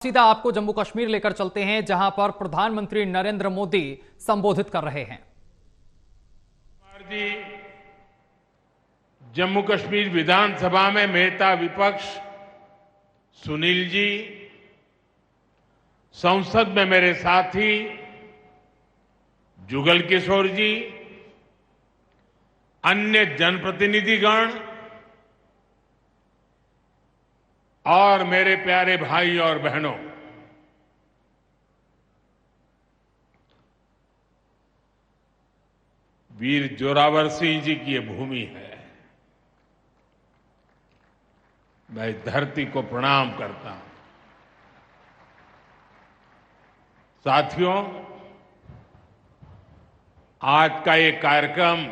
सीधा आपको जम्मू कश्मीर लेकर चलते हैं, जहां पर प्रधानमंत्री नरेंद्र मोदी संबोधित कर रहे हैं। जी, जम्मू कश्मीर विधानसभा में नेता विपक्ष सुनील जी, संसद में मेरे साथी जुगल किशोर जी, अन्य जनप्रतिनिधिगण और मेरे प्यारे भाई और बहनों, वीर जोरावर सिंह जी की ये भूमि है। मैं इस धरती को प्रणाम करता हूं। साथियों, आज का ये कार्यक्रम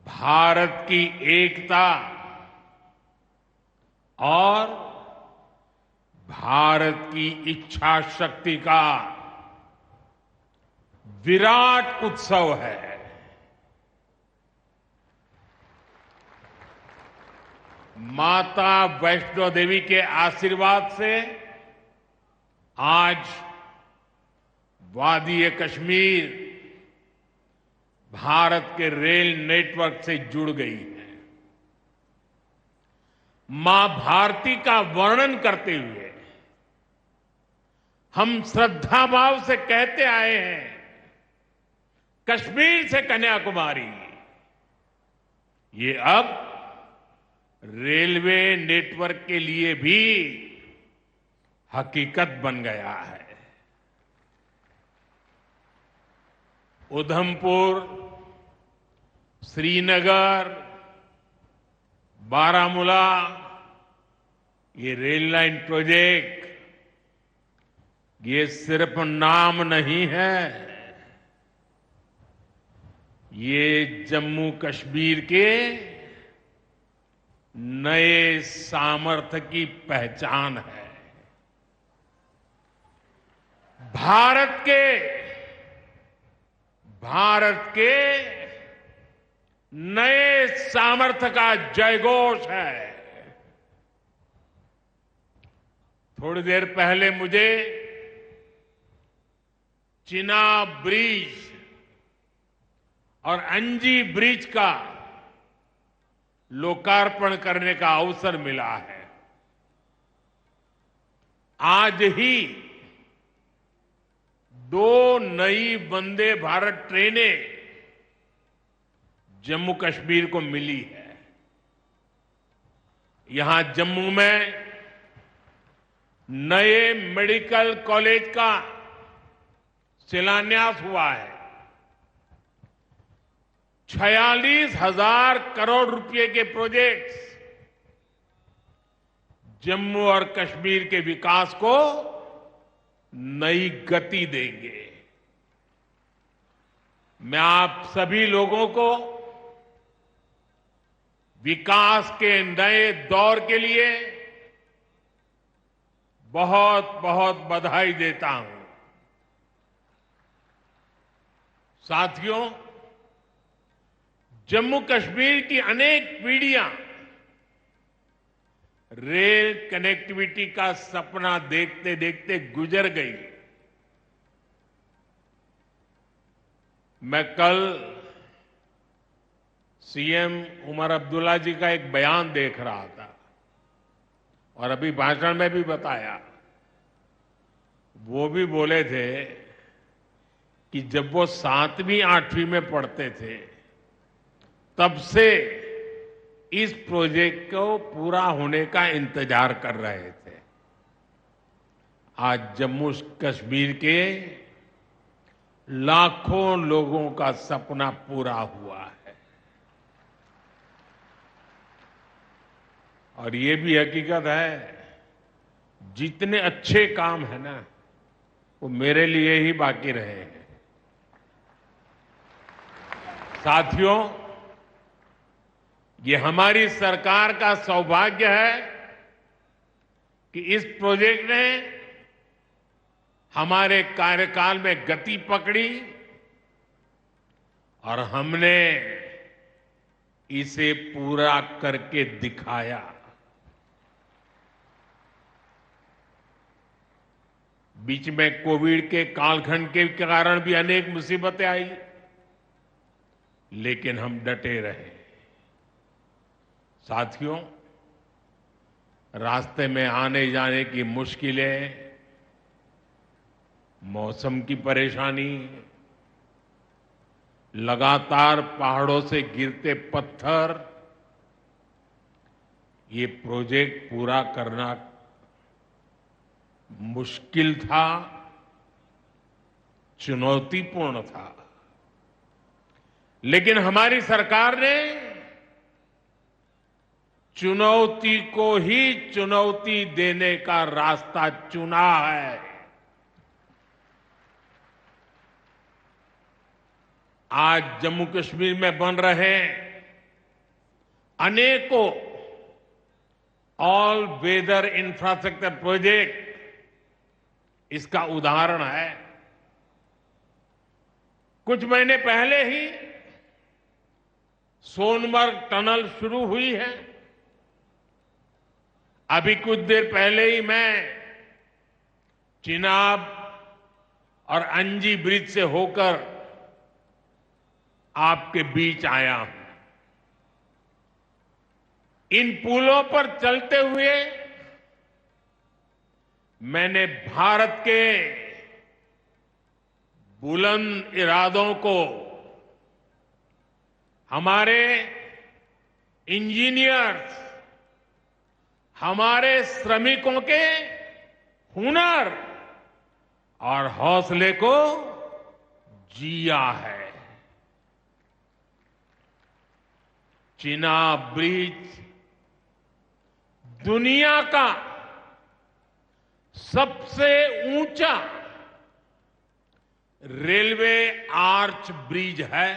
भारत की एकता और भारत की इच्छा शक्ति का विराट उत्सव है। माता वैष्णो देवी के आशीर्वाद से आज वादी कश्मीर भारत के रेल नेटवर्क से जुड़ गई है। मां भारती का वर्णन करते हुए हम श्रद्धा भाव से कहते आए हैं, कश्मीर से कन्याकुमारी। ये अब रेलवे नेटवर्क के लिए भी हकीकत बन गया है। उधमपुर, श्रीनगर, बारामूला, ये रेल लाइन प्रोजेक्ट ये सिर्फ नाम नहीं है, ये जम्मू कश्मीर के नए सामर्थ्य की पहचान है। भारत के नए सामर्थ्य का जयघोष है। थोड़ी देर पहले मुझे चिनाब ब्रिज और अंजी ब्रिज का लोकार्पण करने का अवसर मिला है। आज ही 2 नई वंदे भारत ट्रेनें जम्मू कश्मीर को मिली है। यहां जम्मू में नए मेडिकल कॉलेज का शिलान्यास हुआ है। 46,000 करोड़ रुपए के प्रोजेक्ट्स जम्मू और कश्मीर के विकास को नई गति देंगे। मैं आप सभी लोगों को विकास के नए दौर के लिए बहुत बहुत बधाई देता हूं। साथियों, जम्मू कश्मीर की अनेक पीढ़ियां रेल कनेक्टिविटी का सपना देखते देखते गुजर गई। मैं कल सीएम उमर अब्दुल्ला जी का एक बयान देख रहा था और अभी भाषण में भी बताया। वो भी बोले थे कि जब वो 7वीं 8वीं में पढ़ते थे तब से इस प्रोजेक्ट को पूरा होने का इंतजार कर रहे थे। आज जम्मू कश्मीर के लाखों लोगों का सपना पूरा हुआ है। और ये भी हकीकत है, जितने अच्छे काम है ना, वो मेरे लिए ही बाकी रहे हैं। साथियों, ये हमारी सरकार का सौभाग्य है कि इस प्रोजेक्ट ने हमारे कार्यकाल में गति पकड़ी और हमने इसे पूरा करके दिखाया। बीच में कोविड के कालखंड के कारण भी अनेक मुसीबतें आई, लेकिन हम डटे रहे। साथियों, रास्ते में आने जाने की मुश्किलें, मौसम की परेशानी, लगातार पहाड़ों से गिरते पत्थर, ये प्रोजेक्ट पूरा करना मुश्किल था, चुनौतीपूर्ण था। लेकिन हमारी सरकार ने चुनौती को ही चुनौती देने का रास्ता चुना है। आज जम्मू कश्मीर में बन रहे अनेकों ऑल वेदर इंफ्रास्ट्रक्चर प्रोजेक्ट इसका उदाहरण है। कुछ महीने पहले ही सोनमर्ग टनल शुरू हुई है। अभी कुछ देर पहले ही मैं चिनाब और अंजी ब्रिज से होकर आपके बीच आया हूं। इन पुलों पर चलते हुए मैंने भारत के बुलंद इरादों को, हमारे इंजीनियर्स, हमारे श्रमिकों के हुनर और हौसले को जिया है। चिनाब ब्रिज दुनिया का सबसे ऊंचा रेलवे आर्च ब्रिज है।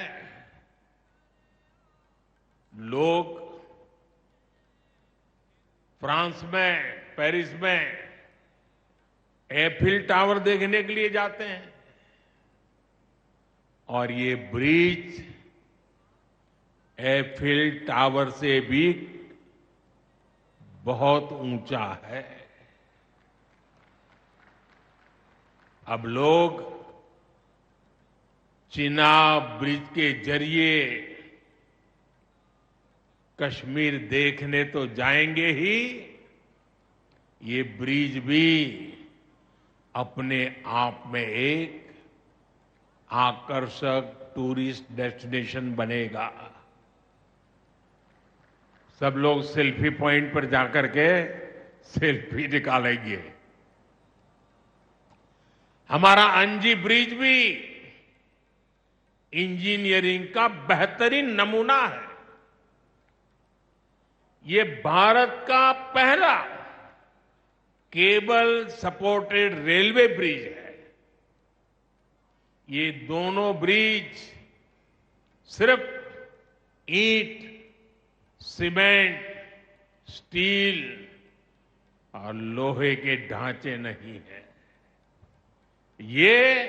लोग फ्रांस में, पेरिस में एफिल टावर देखने के लिए जाते हैं, और ये ब्रिज एफिल टावर से भी बहुत ऊंचा है। अब लोग चिनाब ब्रिज के जरिए कश्मीर देखने तो जाएंगे ही, ये ब्रिज भी अपने आप में एक आकर्षक टूरिस्ट डेस्टिनेशन बनेगा। सब लोग सेल्फी पॉइंट पर जाकर के सेल्फी निकालेंगे। हमारा अंजी ब्रिज भी इंजीनियरिंग का बेहतरीन नमूना है। ये भारत का पहला केबल सपोर्टेड रेलवे ब्रिज है। ये दोनों ब्रिज सिर्फ ईंट, सीमेंट, स्टील और लोहे के ढांचे नहीं है। ये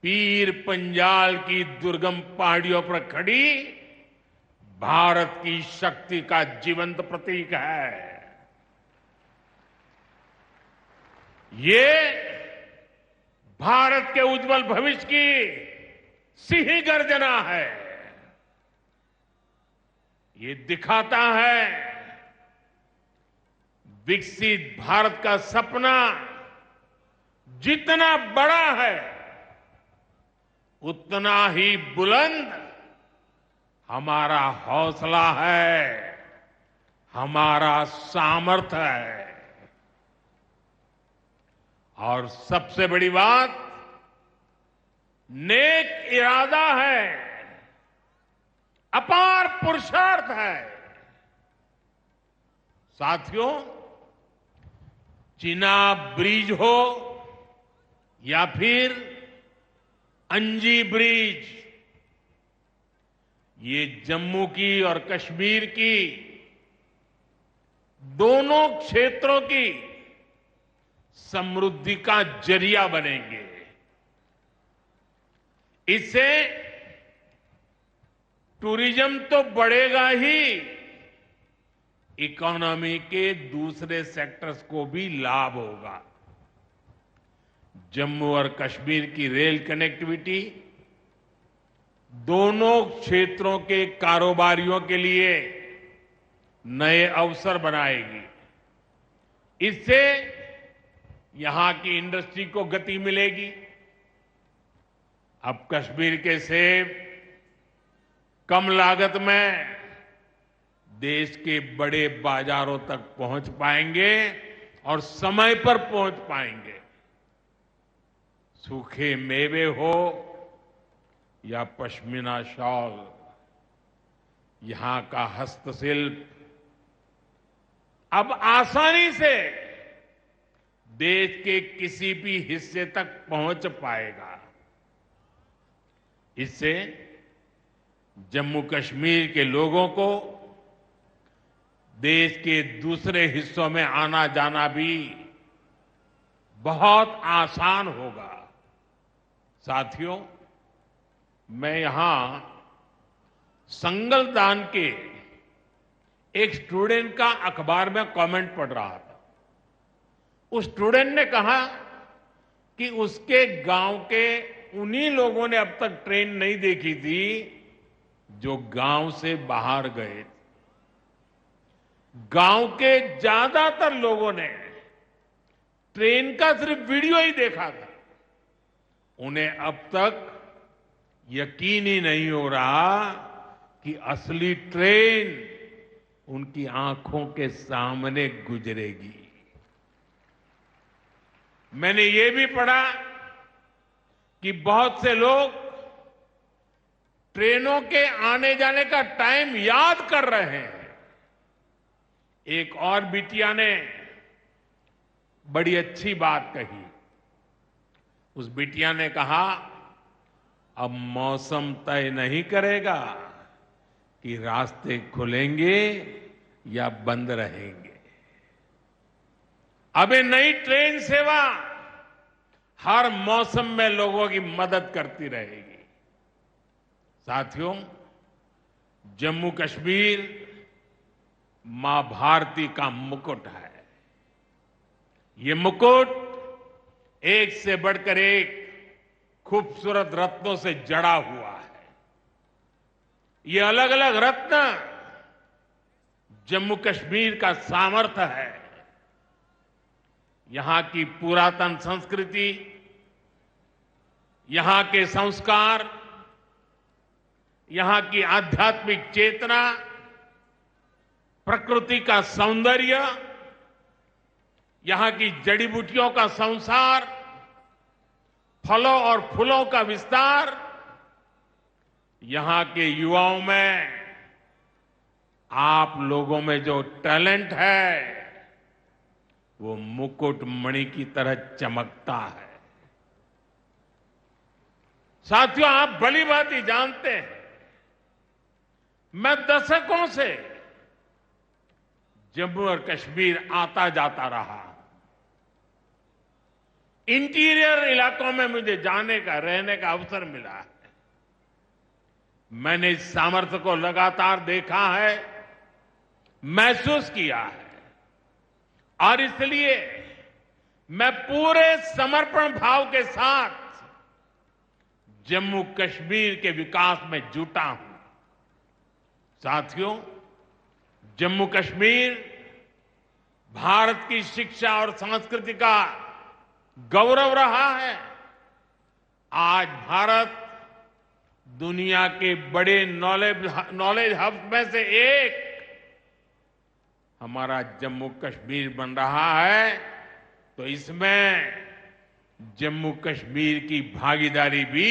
पीर पंजाल की दुर्गम पहाड़ियों पर खड़ी भारत की शक्ति का जीवंत प्रतीक है। ये भारत के उज्जवल भविष्य की सिंह गर्जना है। ये दिखाता है विकसित भारत का सपना जितना बड़ा है, उतना ही बुलंद हमारा हौसला है, हमारा सामर्थ्य है। और सबसे बड़ी बात, नेक इरादा है, अपार पुरुषार्थ है। साथियों, चिनाब ब्रिज हो या फिर अंजी ब्रिज, ये जम्मू की और कश्मीर की दोनों क्षेत्रों की समृद्धि का जरिया बनेंगे। इससे टूरिज्म तो बढ़ेगा ही, इकोनॉमी के दूसरे सेक्टर्स को भी लाभ होगा। जम्मू और कश्मीर की रेल कनेक्टिविटी दोनों क्षेत्रों के कारोबारियों के लिए नए अवसर बनाएगी। इससे यहां की इंडस्ट्री को गति मिलेगी। अब कश्मीर के सेब कम लागत में देश के बड़े बाजारों तक पहुंच पाएंगे और समय पर पहुंच पाएंगे। सूखे मेवे हो या पश्मीना शॉल, यहां का हस्तशिल्प अब आसानी से देश के किसी भी हिस्से तक पहुंच पाएगा। इससे जम्मू कश्मीर के लोगों को देश के दूसरे हिस्सों में आना जाना भी बहुत आसान होगा। साथियों, मैं यहां संगलदान के एक स्टूडेंट का अखबार में कमेंट पढ़ रहा था। उस स्टूडेंट ने कहा कि उसके गांव के उन्हीं लोगों ने अब तक ट्रेन नहीं देखी थी जो गांव से बाहर गए। गांव के ज्यादातर लोगों ने ट्रेन का सिर्फ वीडियो ही देखा था। उन्हें अब तक यकीन ही नहीं हो रहा कि असली ट्रेन उनकी आंखों के सामने गुजरेगी। मैंने ये भी पढ़ा कि बहुत से लोग ट्रेनों के आने जाने का टाइम याद कर रहे हैं। एक और बिटिया ने बड़ी अच्छी बात कही। उस बिटिया ने कहा, अब मौसम तय नहीं करेगा कि रास्ते खुलेंगे या बंद रहेंगे। अब ये नई ट्रेन सेवा हर मौसम में लोगों की मदद करती रहेगी। साथियों, जम्मू कश्मीर मां भारती का मुकुट है। ये मुकुट एक से बढ़कर एक खूबसूरत रत्नों से जड़ा हुआ है। ये अलग अलग रत्न जम्मू कश्मीर का सामर्थ्य है। यहां की पुरातन संस्कृति, यहां के संस्कार, यहां की आध्यात्मिक चेतना, प्रकृति का सौंदर्य, यहां की जड़ी बूटियों का संसार, फलों और फूलों का विस्तार, यहां के युवाओं में आप लोगों में जो टैलेंट है वो मुकुट मणि की तरह चमकता है। साथियों, आप भली भांति जानते हैं, मैं दशकों से जम्मू और कश्मीर आता जाता रहा। इंटीरियर इलाकों में मुझे जाने का, रहने का अवसर मिला है। मैंने इस सामर्थ्य को लगातार देखा है, महसूस किया है, और इसलिए मैं पूरे समर्पण भाव के साथ जम्मू कश्मीर के विकास में जुटा हूं। साथियों, जम्मू कश्मीर भारत की शिक्षा और संस्कृति का गौरव रहा है। आज भारत दुनिया के बड़े नॉलेज हब में से एक हमारा जम्मू कश्मीर बन रहा है, तो इसमें जम्मू कश्मीर की भागीदारी भी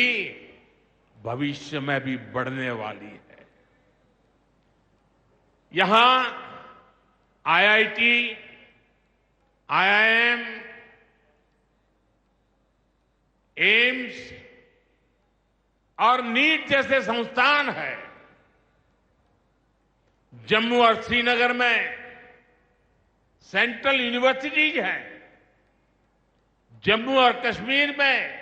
भविष्य में भी बढ़ने वाली है। यहां आईआईटी, आईआईएम, एम्स और नीट जैसे संस्थान है। जम्मू और श्रीनगर में सेंट्रल यूनिवर्सिटीज हैं। जम्मू और कश्मीर में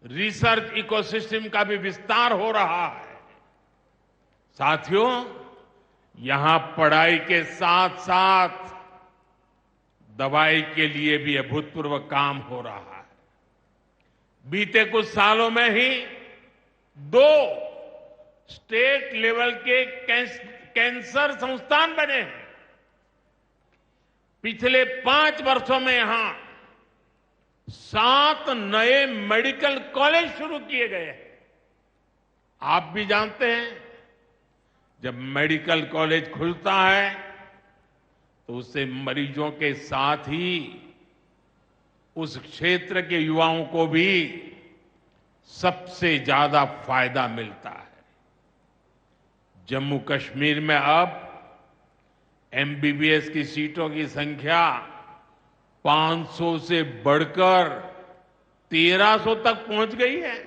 रिसर्च इकोसिस्टम का भी विस्तार हो रहा है। साथियों, यहां पढ़ाई के साथ साथ दवाई के लिए भी अभूतपूर्व काम हो रहा है। बीते कुछ सालों में ही 2 स्टेट लेवल के कैंसर संस्थान बने हैं। पिछले 5 वर्षों में यहां 7 नए मेडिकल कॉलेज शुरू किए गए हैं। आप भी जानते हैं, जब मेडिकल कॉलेज खुलता है तो उससे मरीजों के साथ ही उस क्षेत्र के युवाओं को भी सबसे ज्यादा फायदा मिलता है। जम्मू कश्मीर में अब एमबीबीएस की सीटों की संख्या 500 से बढ़कर 1300 तक पहुंच गई है।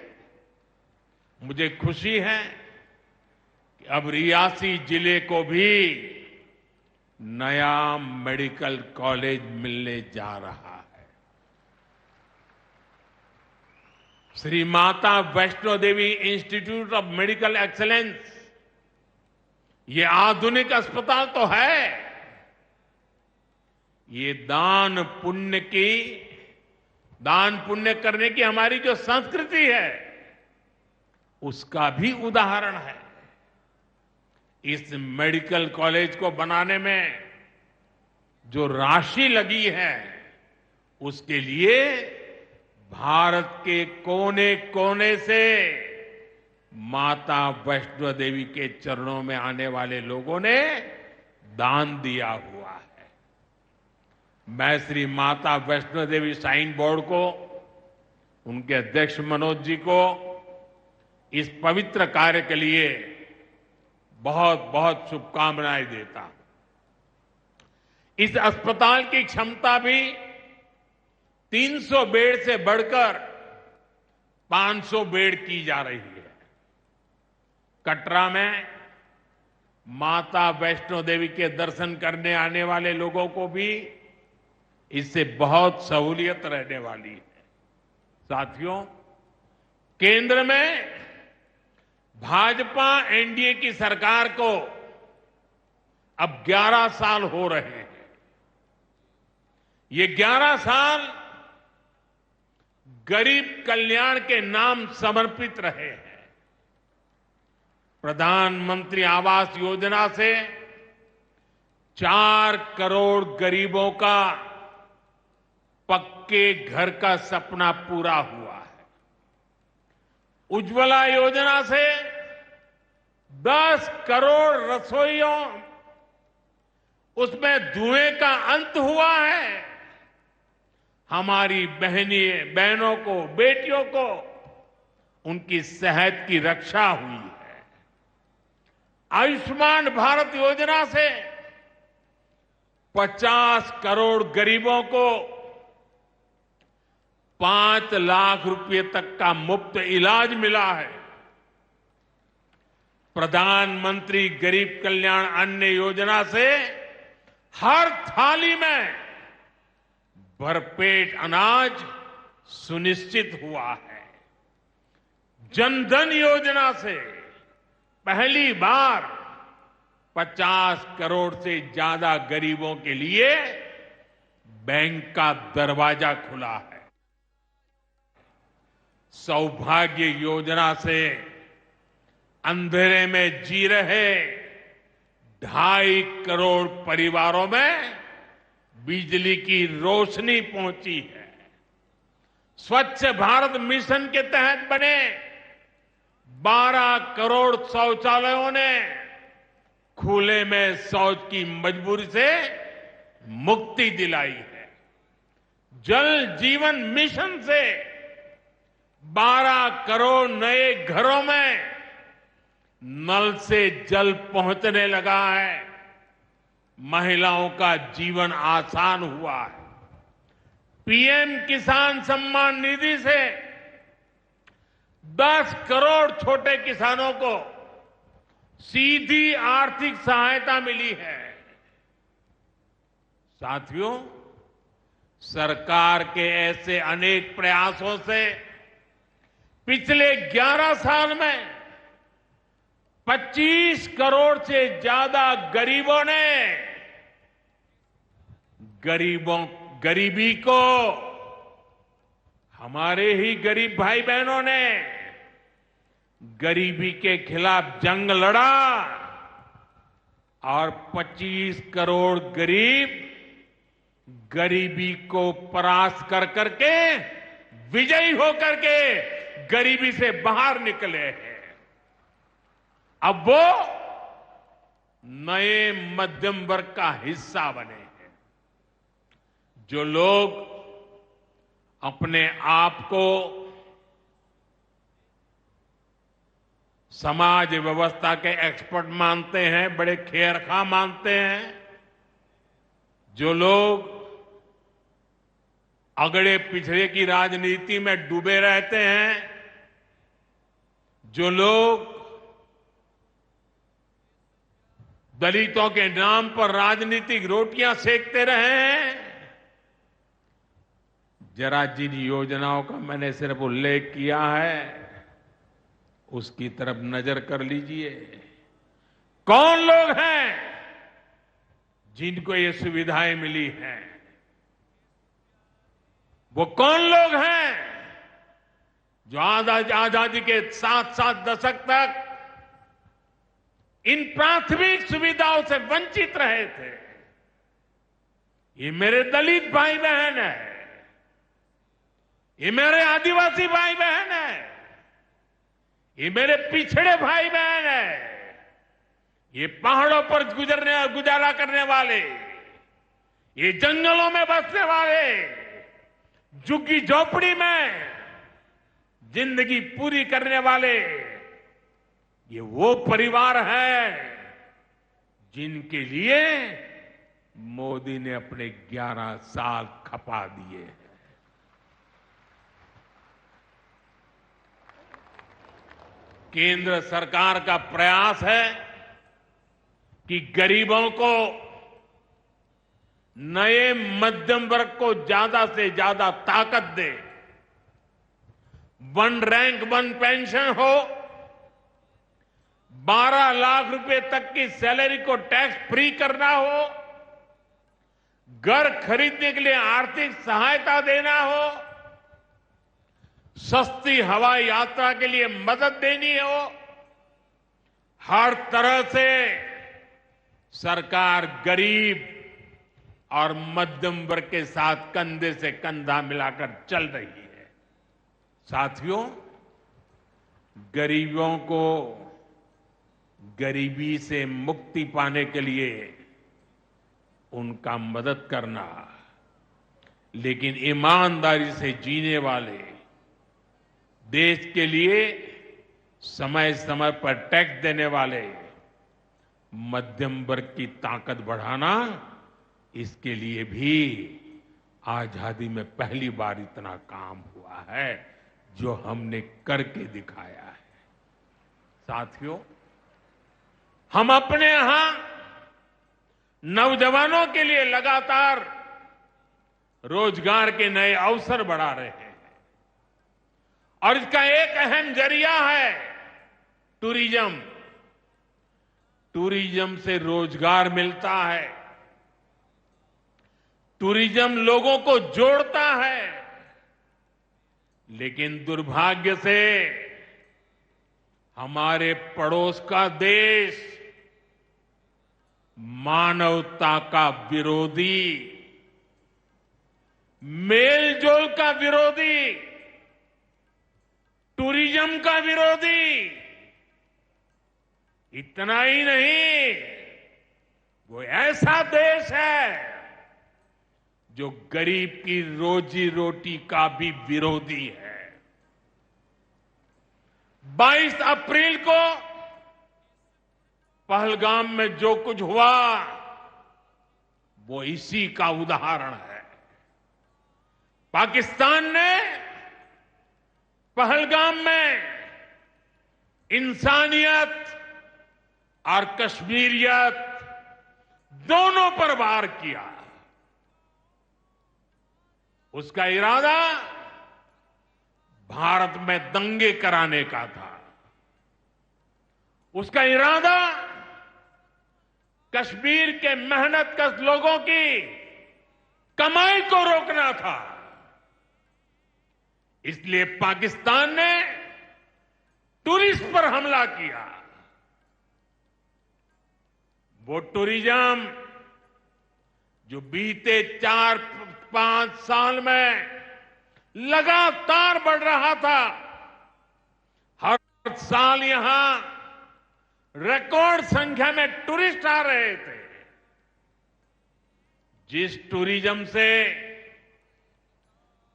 मुझे खुशी है कि अब रियासी जिले को भी नया मेडिकल कॉलेज मिलने जा रहा है। Shri Mata Vaishno Devi institute of medical excellence, ये आधुनिक अस्पताल तो है, ये दान पुण्य करने की हमारी जो संस्कृति है उसका भी उदाहरण है। इस मेडिकल कॉलेज को बनाने में जो राशि लगी है उसके लिए भारत के कोने कोने से माता वैष्णो देवी के चरणों में आने वाले लोगों ने दान दिया हुआ है। मैं श्री माता वैष्णो देवी श्राइन बोर्ड को, उनके अध्यक्ष मनोज जी को इस पवित्र कार्य के लिए बहुत बहुत शुभकामनाएं देता हूं। इस अस्पताल की क्षमता भी 300 बेड से बढ़कर 500 बेड की जा रही है। कटरा में माता वैष्णो देवी के दर्शन करने आने वाले लोगों को भी इससे बहुत सहूलियत रहने वाली है। साथियों, केंद्र में भाजपा एनडीए की सरकार को अब 11 साल हो रहे हैं। ये 11 साल गरीब कल्याण के नाम समर्पित रहे हैं। प्रधानमंत्री आवास योजना से 4 करोड़ गरीबों का पक्के घर का सपना पूरा हुआ है। उज्ज्वला योजना से 10 करोड़ रसोइयों, उसमें धुएं का अंत हुआ है। हमारी बहनों को, बेटियों को उनकी सेहत की रक्षा हुई है। आयुष्मान भारत योजना से 50 करोड़ गरीबों को 5 लाख रुपए तक का मुफ्त इलाज मिला है। प्रधानमंत्री गरीब कल्याण अन्न योजना से हर थाली में भरपेट अनाज सुनिश्चित हुआ है। जनधन योजना से पहली बार 50 करोड़ से ज्यादा गरीबों के लिए बैंक का दरवाजा खुला है। सौभाग्य योजना से अंधेरे में जी रहे 2.5 करोड़ परिवारों में बिजली की रोशनी पहुंची है। स्वच्छ भारत मिशन के तहत बने 12 करोड़ शौचालयों ने खुले में शौच की मजबूरी से मुक्ति दिलाई है। जल जीवन मिशन से 12 करोड़ नए घरों में नल से जल पहुंचने लगा है। महिलाओं का जीवन आसान हुआ है। पीएम किसान सम्मान निधि से 10 करोड़ छोटे किसानों को सीधी आर्थिक सहायता मिली है। साथियों, सरकार के ऐसे अनेक प्रयासों से पिछले 11 साल में 25 करोड़ से ज्यादा गरीबों ने गरीबी को हमारे ही गरीब भाई बहनों ने गरीबी के खिलाफ जंग लड़ा और 25 करोड़ गरीब गरीबी को परास्त कर करके विजयी होकर के गरीबी से बाहर निकले हैं। अब वो नए मध्यम वर्ग का हिस्सा बने हैं। जो लोग अपने आप को समाज व्यवस्था के एक्सपर्ट मानते हैं, बड़े खेरखा मानते हैं, जो लोग अगड़े पिछड़े की राजनीति में डूबे रहते हैं, जो लोग दलितों के नाम पर राजनीतिक रोटियां सेकते रहे हैं, जरा जिन योजनाओं का मैंने सिर्फ उल्लेख किया है उसकी तरफ नजर कर लीजिए। कौन लोग हैं जिनको ये सुविधाएं मिली हैं? वो कौन लोग हैं जो आजादी के 7 दशक तक इन प्राथमिक सुविधाओं से वंचित रहे थे? ये मेरे दलित भाई बहन है, ये मेरे आदिवासी भाई बहन है, ये मेरे पिछड़े भाई बहन है, ये पहाड़ों पर गुजारा करने वाले, ये जंगलों में बसने वाले, झुग्गी झोपड़ी में जिंदगी पूरी करने वाले, ये वो परिवार है जिनके लिए मोदी ने अपने 11 साल खपा दिए हैं। केंद्र सरकार का प्रयास है कि गरीबों को, नए मध्यम वर्ग को ज्यादा से ज्यादा ताकत दे। 1 रैंक 1 पेंशन हो, 12 लाख रुपए तक की सैलरी को टैक्स फ्री करना हो, घर खरीदने के लिए आर्थिक सहायता देना हो, सस्ती हवाई यात्रा के लिए मदद देनी हो, हर तरह से सरकार गरीब और मध्यम वर्ग के साथ कंधे से कंधा मिलाकर चल रही है। साथियों, गरीबों को गरीबी से मुक्ति पाने के लिए उनका मदद करना, लेकिन ईमानदारी से जीने वाले, देश के लिए समय समय पर टैक्स देने वाले मध्यम वर्ग की ताकत बढ़ाना, इसके लिए भी आजादी में पहली बार इतना काम हुआ है जो हमने करके दिखाया है। साथियों, हम अपने यहां नौजवानों के लिए लगातार रोजगार के नए अवसर बढ़ा रहे हैं और इसका एक अहम जरिया है टूरिज्म। टूरिज्म से रोजगार मिलता है, टूरिज्म लोगों को जोड़ता है, लेकिन दुर्भाग्य से हमारे पड़ोस का देश मानवता का विरोधी, मेलजोल का विरोधी, टूरिज्म का विरोधी, इतना ही नहीं, वो ऐसा देश है जो गरीब की रोजी रोटी का भी विरोधी है। 22 अप्रैल को पहलगाम में जो कुछ हुआ वो इसी का उदाहरण है। पाकिस्तान ने पहलगाम में इंसानियत और कश्मीरियत दोनों पर वार किया। उसका इरादा भारत में दंगे कराने का था। उसका इरादा कश्मीर के मेहनतकश लोगों की कमाई को रोकना था। इसलिए पाकिस्तान ने टूरिस्ट पर हमला किया। वो टूरिज्म जो बीते 4-5 साल में लगातार बढ़ रहा था, हर साल यहां रिकॉर्ड संख्या में टूरिस्ट आ रहे थे। जिस टूरिज्म से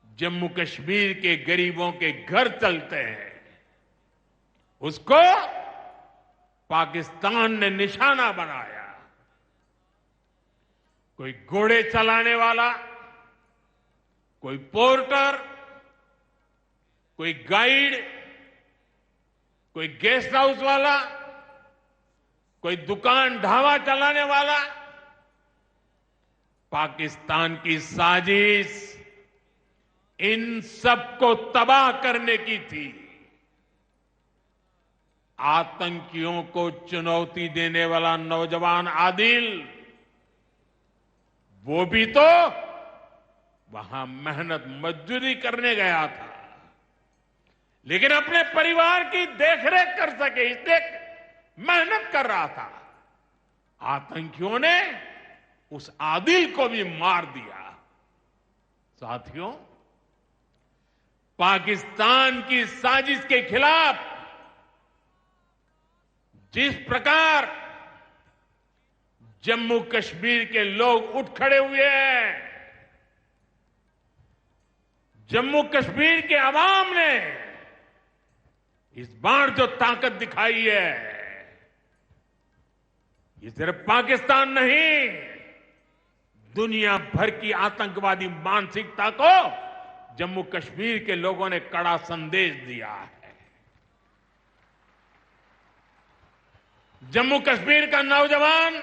जम्मू कश्मीर के गरीबों के घर चलते हैं, उसको पाकिस्तान ने निशाना बनाया। कोई घोड़े चलाने वाला, कोई पोर्टर, कोई गाइड, कोई गेस्ट हाउस वाला, कोई दुकान ढाबा चलाने वाला, पाकिस्तान की साजिश इन सबको तबाह करने की थी। आतंकियों को चुनौती देने वाला नौजवान आदिल, वो भी तो वहां मेहनत मजदूरी करने गया था, लेकिन अपने परिवार की देखरेख कर सके इसलिए मेहनत कर रहा था। आतंकियों ने उस आदिल को भी मार दिया। साथियों, पाकिस्तान की साजिश के खिलाफ जिस प्रकार जम्मू कश्मीर के लोग उठ खड़े हुए हैं, जम्मू कश्मीर के अवाम ने इस बार जो ताकत दिखाई है, ये सिर्फ पाकिस्तान नहीं, दुनिया भर की आतंकवादी मानसिकता को जम्मू कश्मीर के लोगों ने कड़ा संदेश दिया है। जम्मू कश्मीर का नौजवान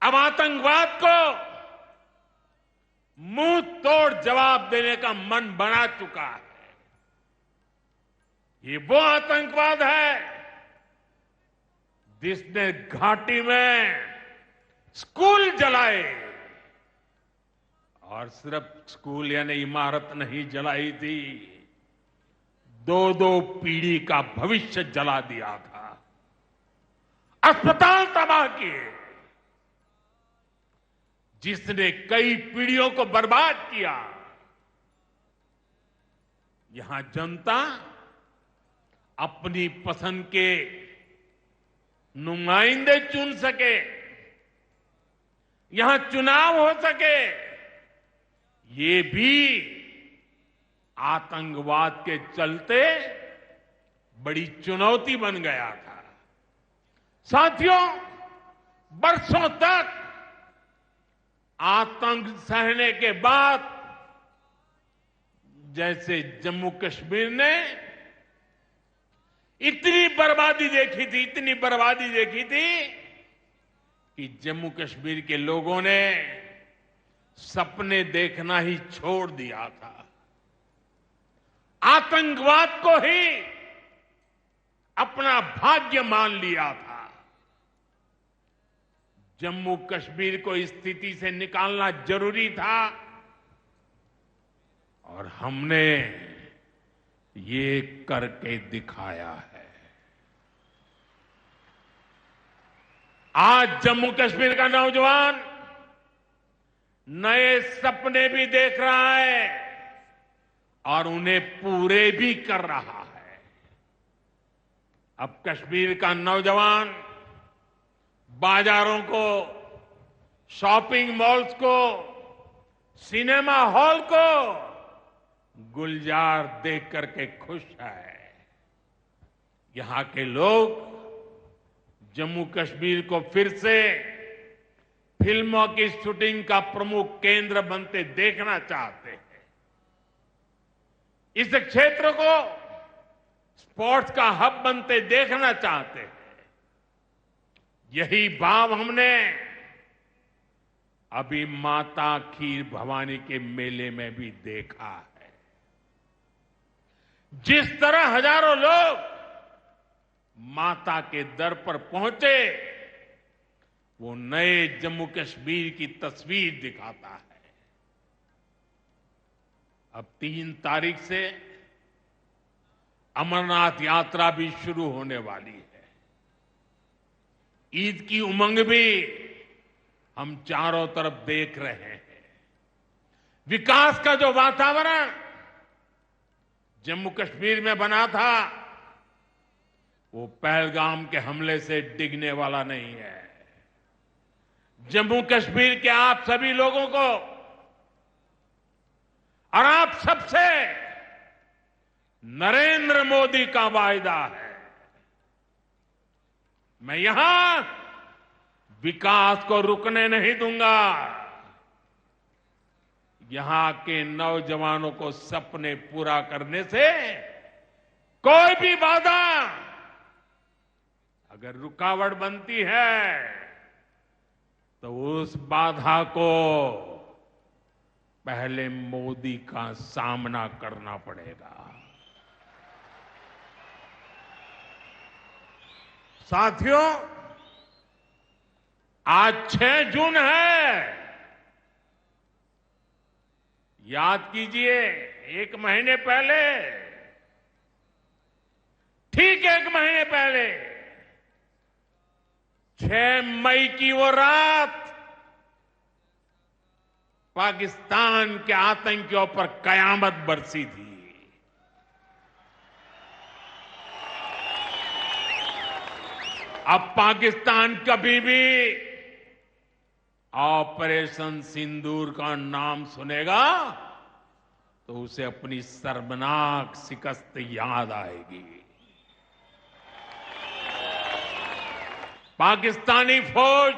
अब आतंकवाद को मुंह तोड़ जवाब देने का मन बना चुका है। ये वो आतंकवाद है जिसने घाटी में स्कूल जलाए, और सिर्फ स्कूल यानी इमारत नहीं जलाई थी, 2-2 पीढ़ी का भविष्य जला दिया था, अस्पताल तबाह किए, जिसने कई पीढ़ियों को बर्बाद किया। यहां जनता अपनी पसंद के नुमाइंदे चुन सके, यहां चुनाव हो सके, ये भी आतंकवाद के चलते बड़ी चुनौती बन गया था। साथियों, बरसों तक आतंक सहने के बाद जैसे जम्मू कश्मीर ने इतनी बर्बादी देखी थी कि जम्मू कश्मीर के लोगों ने सपने देखना ही छोड़ दिया था। आतंकवाद को ही अपना भाग्य मान लिया था। जम्मू कश्मीर को इस स्थिति से निकालना जरूरी था, और हमने ये करके दिखाया है। आज जम्मू कश्मीर का नौजवान नए सपने भी देख रहा है और उन्हें पूरे भी कर रहा है। अब कश्मीर का नौजवान बाजारों को, शॉपिंग मॉल्स को, सिनेमा हॉल को गुलजार देख करके खुश है। यहां के लोग जम्मू कश्मीर को फिर से फिल्मों की शूटिंग का प्रमुख केंद्र बनते देखना चाहते हैं। इस क्षेत्र को स्पोर्ट्स का हब बनते देखना चाहते हैं। यही भाव हमने अभी माता खीर भवानी के मेले में भी देखा है। जिस तरह हजारों लोग माता के दर पर पहुंचे, वो नए जम्मू कश्मीर की तस्वीर दिखाता है। अब 3 तारीख से अमरनाथ यात्रा भी शुरू होने वाली है। ईद की उमंग भी हम चारों तरफ देख रहे हैं। विकास का जो वातावरण जम्मू कश्मीर में बना था, वो पहलगाम के हमले से डिगने वाला नहीं है। जम्मू कश्मीर के आप सभी लोगों को और आप सबसे नरेंद्र मोदी का वायदा है। मैं यहां विकास को रुकने नहीं दूंगा। यहां के नौजवानों को सपने पूरा करने से कोई भी बाधा अगर रुकावट बनती है तो उस बाधा को पहले मोदी का सामना करना पड़ेगा। साथियों, आज 6 जून है। याद कीजिए, 1 महीने पहले, ठीक 1 महीने पहले 6 मई की वो रात पाकिस्तान के आतंकियों पर कयामत बरसी थी। अब पाकिस्तान कभी भी ऑपरेशन सिंदूर का नाम सुनेगा तो उसे अपनी शर्मनाक शिकस्त याद आएगी। पाकिस्तानी फौज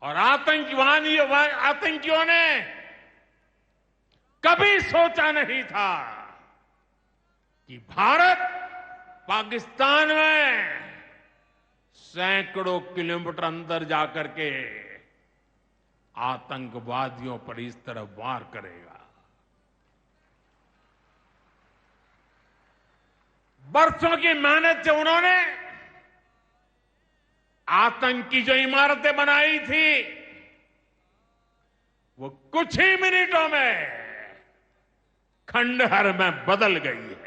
और आतंकियों ने कभी सोचा नहीं था कि भारत पाकिस्तान में सैकड़ों किलोमीटर अंदर जाकर के आतंकवादियों पर इस तरह वार करेगा। बरसों की मेहनत से उन्होंने आतंक की जो इमारतें बनाई थी वो कुछ ही मिनटों में खंडहर में बदल गई है।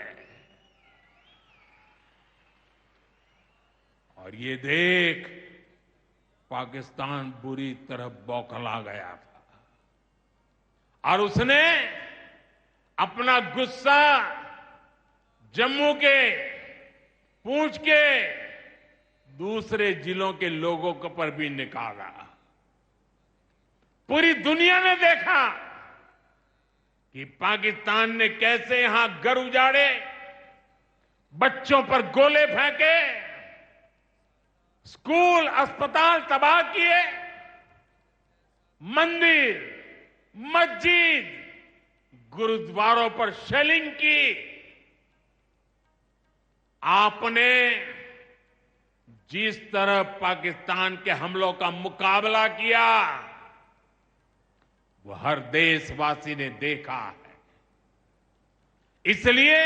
और ये देख पाकिस्तान बुरी तरह बौखला गया था और उसने अपना गुस्सा जम्मू के, पूंछ के दूसरे जिलों के लोगों के पर भी निकाला। पूरी दुनिया ने देखा कि पाकिस्तान ने कैसे यहां घर उजाड़े, बच्चों पर गोले फेंके, स्कूल, अस्पताल तबाह किए, मंदिर, मस्जिद, गुरुद्वारों पर शेलिंग की। आपने जिस तरह पाकिस्तान के हमलों का मुकाबला किया वो हर देशवासी ने देखा है। इसलिए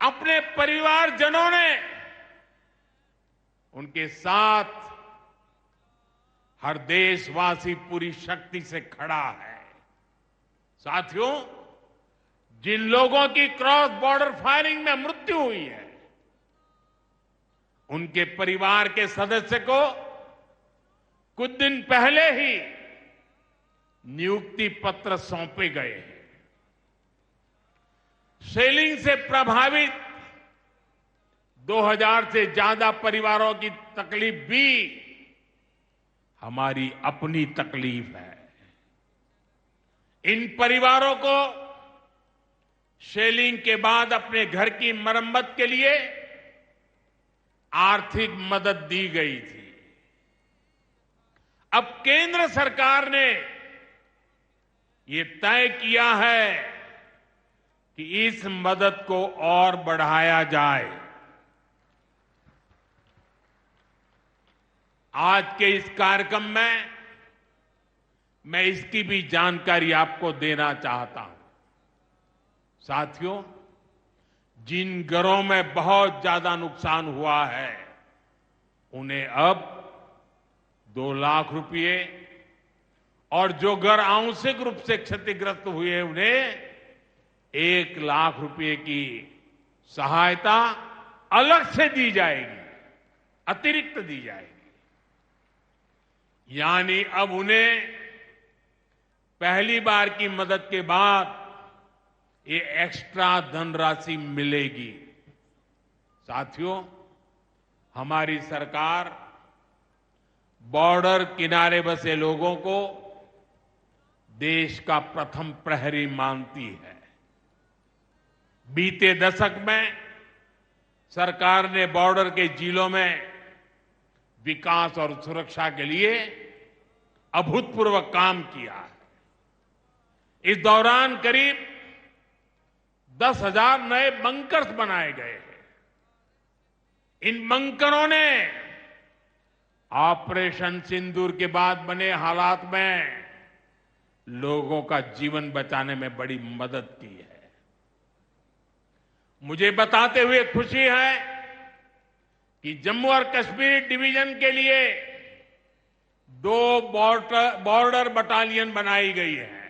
अपने परिवारजनों ने उनके साथ हर देशवासी पूरी शक्ति से खड़ा है। साथियों, जिन लोगों की क्रॉस बॉर्डर फायरिंग में मृत्यु हुई है उनके परिवार के सदस्य को कुछ दिन पहले ही नियुक्ति पत्र सौंपे गए हैं। शेलिंग से प्रभावित 2000 से ज्यादा परिवारों की तकलीफ भी हमारी अपनी तकलीफ है। इन परिवारों को शेलिंग के बाद अपने घर की मरम्मत के लिए आर्थिक मदद दी गई थी। अब केंद्र सरकार ने ये तय किया है कि इस मदद को और बढ़ाया जाए। आज के इस कार्यक्रम में मैं इसकी भी जानकारी आपको देना चाहता हूं। साथियों, जिन घरों में बहुत ज्यादा नुकसान हुआ है उन्हें अब 2 लाख रुपए और जो घर आंशिक रूप से क्षतिग्रस्त हुए उन्हें 1 लाख रुपए की सहायता अलग से दी जाएगी, अतिरिक्त दी जाएगी। यानी अब उन्हें पहली बार की मदद के बाद ये एक्स्ट्रा धनराशि मिलेगी। साथियों, हमारी सरकार बॉर्डर किनारे बसे लोगों को देश का प्रथम प्रहरी मानती है। बीते दशक में सरकार ने बॉर्डर के जिलों में विकास और सुरक्षा के लिए अभूतपूर्व काम किया है। इस दौरान करीब 10,000 नए बंकर्स बनाए गए हैं। इन बंकरों ने ऑपरेशन सिंदूर के बाद बने हालात में लोगों का जीवन बचाने में बड़ी मदद की है। मुझे बताते हुए खुशी है कि जम्मू और कश्मीर डिवीजन के लिए 2 बॉर्डर बटालियन बनाई गई है।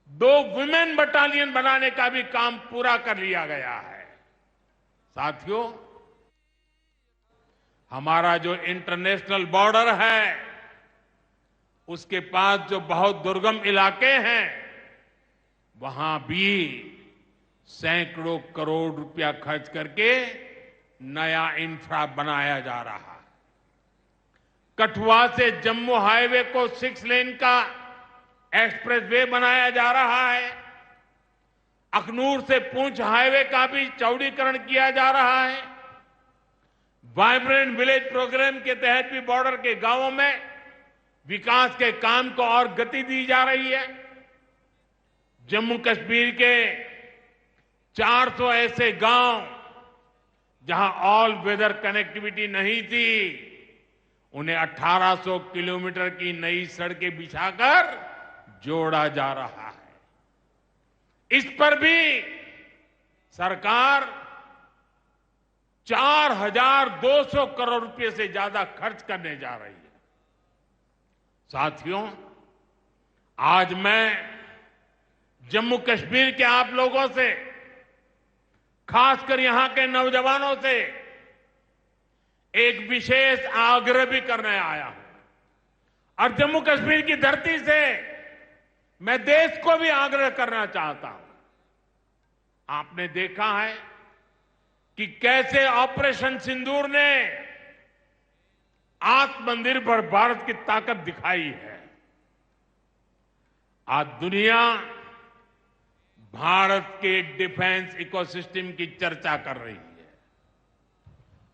2 वुमेन बटालियन बनाने का भी काम पूरा कर लिया गया है। साथियों, हमारा जो इंटरनेशनल बॉर्डर है, उसके पास जो बहुत दुर्गम इलाके हैं, वहां भी सैकड़ों करोड़ रुपया खर्च करके नया इंफ्रा बनाया जा रहा है। कठुआ से जम्मू हाईवे को 6 लेन का एक्सप्रेसवे बनाया जा रहा है। अखनूर से पुंछ हाईवे का भी चौड़ीकरण किया जा रहा है। वाइब्रेंट विलेज प्रोग्राम के तहत भी बॉर्डर के गांवों में विकास के काम को और गति दी जा रही है। जम्मू कश्मीर के 400 ऐसे गांव जहां ऑल वेदर कनेक्टिविटी नहीं थी, उन्हें 1800 किलोमीटर की नई सड़कें बिछाकर जोड़ा जा रहा है। इस पर भी सरकार 4,200 करोड़ रुपए से ज्यादा खर्च करने जा रही है। साथियों, आज मैं जम्मू कश्मीर के आप लोगों से, खासकर यहां के नौजवानों से एक विशेष आग्रह भी करने आया हूं। और जम्मू कश्मीर की धरती से मैं देश को भी आग्रह करना चाहता हूं। आपने देखा है कि कैसे ऑपरेशन सिंदूर ने आत्मनिर्भर भारत की ताकत दिखाई है। आज दुनिया भारत के डिफेंस इकोसिस्टम की चर्चा कर रही है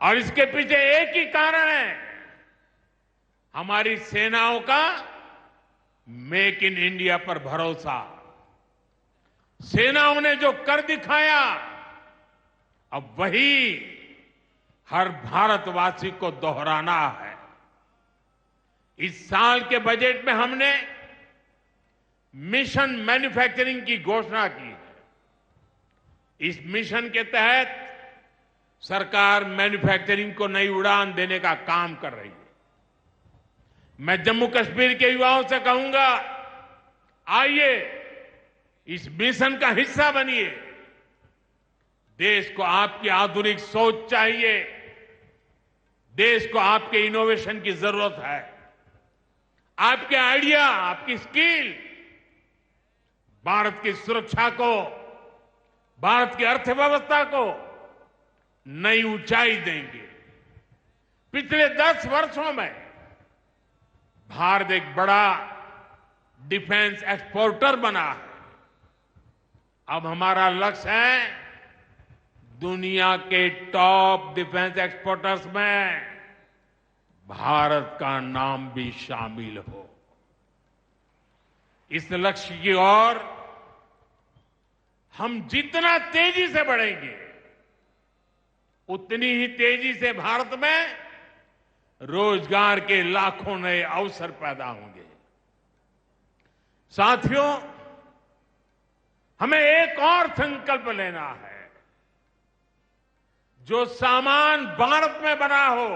और इसके पीछे एक ही कारण है, हमारी सेनाओं का मेक इन इंडिया पर भरोसा। सेनाओं ने जो कर दिखाया, अब वही हर भारतवासी को दोहराना है। इस साल के बजट में हमने मिशन मैन्युफैक्चरिंग की घोषणा की है। इस मिशन के तहत सरकार मैन्युफैक्चरिंग को नई उड़ान देने का काम कर रही है। मैं जम्मू कश्मीर के युवाओं से कहूंगा, आइए इस मिशन का हिस्सा बनिए। देश को आपकी आधुनिक सोच चाहिए, देश को आपके इनोवेशन की जरूरत है। आपके आइडिया, आपकी स्किल भारत की सुरक्षा को, भारत की अर्थव्यवस्था को नई ऊंचाई देंगे। पिछले 10 वर्षों में भारत एक बड़ा डिफेंस एक्सपोर्टर बना है। अब हमारा लक्ष्य है दुनिया के टॉप डिफेंस एक्सपोर्टर्स में भारत का नाम भी शामिल हो। इस लक्ष्य की ओर हम जितना तेजी से बढ़ेंगे, उतनी ही तेजी से भारत में रोजगार के लाखों नए अवसर पैदा होंगे। साथियों, हमें एक और संकल्प लेना है। जो सामान भारत में बना हो,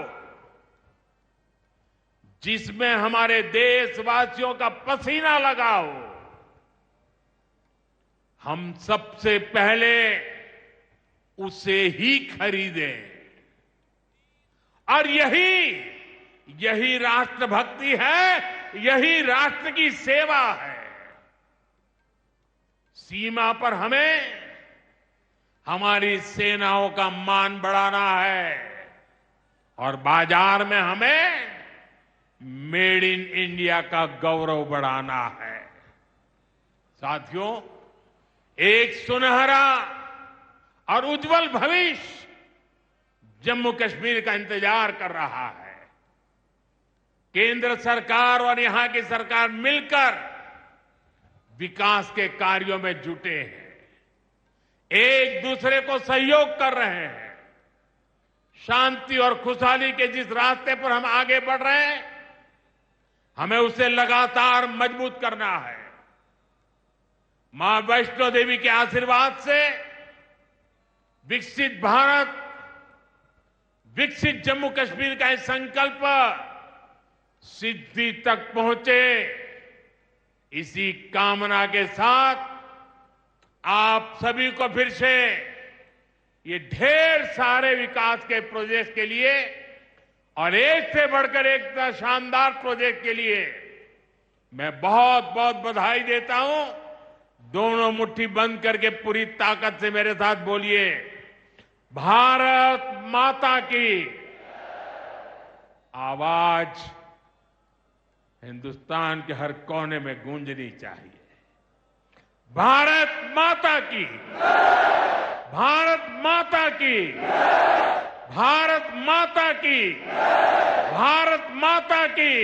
जिसमें हमारे देशवासियों का पसीना लगा हो, हम सबसे पहले उसे ही खरीदें। और यही राष्ट्रभक्ति है, यही राष्ट्र की सेवा है। सीमा पर हमें हमारी सेनाओं का मान बढ़ाना है और बाजार में हमें मेड इन इंडिया का गौरव बढ़ाना है। साथियों, एक सुनहरा और उज्जवल भविष्य जम्मू कश्मीर का इंतजार कर रहा है। केंद्र सरकार और यहां की सरकार मिलकर विकास के कार्यों में जुटे हैं, एक दूसरे को सहयोग कर रहे हैं। शांति और खुशहाली के जिस रास्ते पर हम आगे बढ़ रहे हैं, हमें उसे लगातार मजबूत करना है। मां वैष्णो देवी के आशीर्वाद से विकसित भारत, विकसित जम्मू कश्मीर का ये संकल्प सिद्धि तक पहुंचे, इसी कामना के साथ आप सभी को फिर से ये ढेर सारे विकास के प्रोजेक्ट के लिए और एक से बढ़कर एक शानदार प्रोजेक्ट के लिए मैं बहुत बहुत बधाई देता हूं। दोनों मुट्ठी बंद करके पूरी ताकत से मेरे साथ बोलिए, भारत माता की। आवाज हिंदुस्तान के हर कोने में गूंजनी चाहिए। भारत माता की, भारत माता की, भारत माता की, भारत माता की।